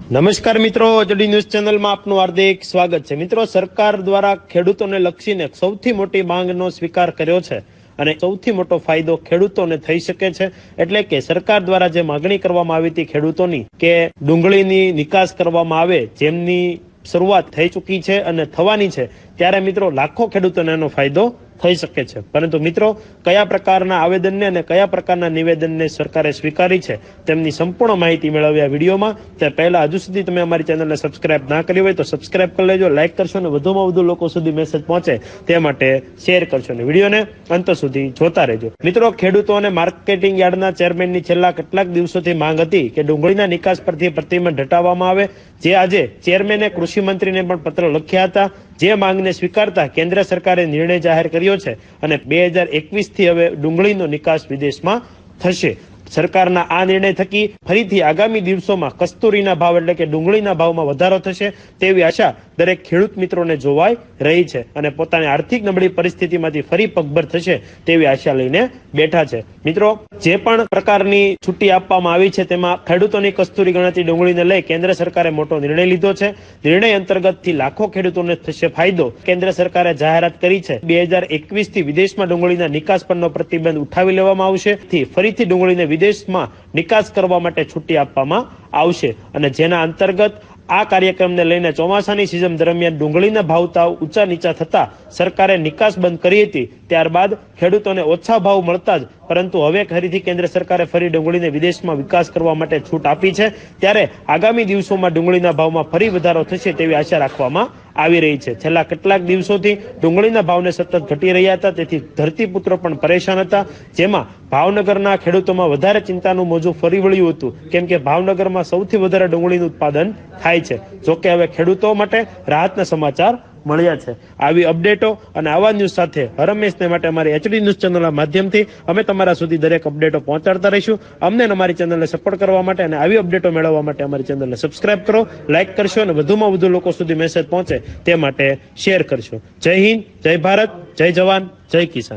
નમસ્કાર મિત્રો, HD news ચેનલમાં આપનું હાર્દિક સ્વાગત છે। મિત્રો, સરકાર દ્વારા ખેડૂતોને લક્ષીને સૌથી મોટી માંગનો સ્વીકાર કર્યો છે અને સૌથી મોટો ફાયદો ખેડૂતોને થઈ શકે છે। એટલે કે સરકાર દ્વારા જે માંગણી કરવામાં આવી હતી ખેડૂતોની કે ડુંગળીની નિકાસ કરવામાં આવે, જેમની શરૂઆત થઈ ચૂકી છે અને થવાની છે, ત્યારે મિત્રો લાખો ખેડૂતોને એનો ફાયદો થઈ શકે છે। પરંતુ મિત્રો, કયા પ્રકારના આવેદનને અને કયા પ્રકારના નિવેદનને સરકારે સ્વીકારી છે તેમની સંપૂર્ણ માહિતી મેળવી આ વિડીયોમાં। તે પહેલા હજુ સુધી તમે અમારી ચેનલને સબસ્ક્રાઇબ ના કરી હોય તો સબસ્ક્રાઇબ કરી લેજો, લાઇક કરશો અને વધુમાં વધુ લોકો સુધી મેસેજ પહોંચે તે માટે શેર કરશો અને વિડીયોને અંત સુધી જોતા રહેજો। મિત્રો, ખેડૂતો અને માર્કેટિંગ યાર્ડના ચેરમેનની છેલ્લા કેટલાક દિવસોથી માંગ હતી કે ડુંગળીના નિકાસ પરથી પ્રતિબંધ હટાવવામાં આવે, જે આજે ચેરમેને કૃષિ મંત્રીને પણ પત્ર લખ્યા હતા। જે માંગને સ્વીકારતા કેન્દ્ર સરકારે નિર્ણય જાહેર કર્યો છે અને 2021 થી હવે ડુંગળીનો નિકાસ વિદેશમાં થશે। સરકારના આ નિર્ણય થકી ફરીથી આગામી દિવસોમાં કસ્તુરીના ભાવ એટલે કે ડુંગળીના ભાવમાં વધારો થશે તેવી આશા દરેક ખેડૂત મિત્રોને જોવાઈ રહી છે અને પોતાની આર્થિક નબળી પરિસ્થિતિમાંથી ફરી પગભર થશે તેવી આશા લઈને બેઠા છે। મિત્રો, જે પણ પ્રકારની છૂટી આપવામાં આવી છે તેમાં ખેડૂતોની કસ્તુરી ગણાતી ડુંગળીને લઈ કેન્દ્ર સરકારે મોટો નિર્ણય લીધો છે। નિર્ણય અંતર્ગતથી લાખો ખેડૂતોને થશે ફાયદો। કેન્દ્ર સરકારે જાહેરાત કરી છે 2021 થી વિદેશમાં ડુંગળીના નિકાસ પરનો પ્રતિબંધ ઉઠાવી લેવામાં આવશે। ફરીથી ડુંગળીને વિદેશમાં નિકાસ કરવા માટે છૂટી આપવામાં આવશે અને જેના અંતર્ગત આ કાર્યક્રમને લઈને ચોમાસાની સિઝન દરમિયાન ડુંગળીના ભાવ ઊંચા નીચા થતા સરકારે નિકાસ બંધ કરી હતી। ત્યારબાદ ખેડૂતોને ઓછા ભાવ મળતા જ પરંતુ હવે ફરીથી કેન્દ્ર સરકારે ફરી ડુંગળીને વિદેશમાં વિકાસ કરવા માટે છૂટ આપી છે। ત્યારે આગામી દિવસોમાં ડુંગળીના ભાવમાં ફરી વધારો થશે તેવી આશા રાખવામાં આવી રહી છે। છેલ્લા કેટલાક દિવસોથી ડુંગળીના ભાવને સતત ઘટી રહ્યા હતા, તેથી ધરતીપુત્રો પણ પરેશાન હતા, જેમાં ભાવનગરના ખેડૂતોમાં વધારે ચિંતાનું મોજું ફરી વળ્યું હતું, કેમ કે ભાવનગરમાં સૌથી વધારે ડુંગળીનું ઉત્પાદન થાય છે। જોકે હવે ખેડૂતો માટે રાહતના સમાચાર મળ્યા છે। આવી અપડેટો અને આવા ન્યૂઝ સાથે હરમેશને માટે અમારી એચડી ન્યૂઝ ચેનલના માધ્યમથી અમે તમારા સુધી દરેક અપડેટો પહોંચાડતા રહીશું। અમને અમારી ચેનલને સપોર્ટ કરવા માટે અને આવી અપડેટો મેળવવા માટે અમારી ચેનલને સબસ્ક્રાઇબ કરો, લાઇક કરશો અને વધુમાં વધુ લોકો સુધી મેસેજ પહોંચે તે માટે શેર કરશો। જય હિન્દ, જય ભારત, જય જવાન, જય કિસાન।